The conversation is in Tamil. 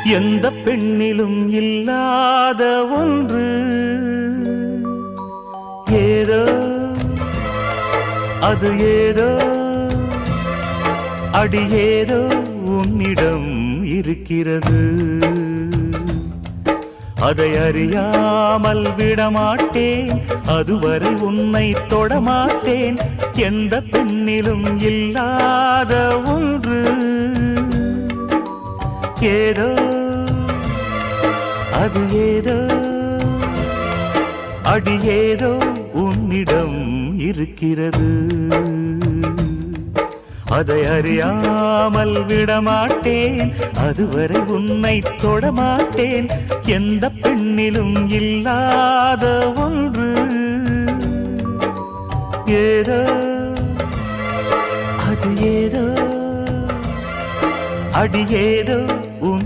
எந்த பெண்ணிலும் இல்லாத ஒன்று ஏதோ அது ஏதோ அடி ஏதோ உன்னிடம் இருக்கிறது. அதை அறியாமல் விடமாட்டேன், அதுவரை உன்னை தொடமாட்டேன். எந்த பெண்ணிலும் இல்லாத ஒன்று ஏதோ அது ஏதோ அடி ஏதோ உன்னிடம் இருக்கிறது. அதை அறியாமல் விடமாட்டேன், அதுவரை உன்னை தொடமாட்டேன். எந்த பெண்ணிலும் இல்லாத ஒன்று ஏதோ அது ஏதோ அடி ஏதோ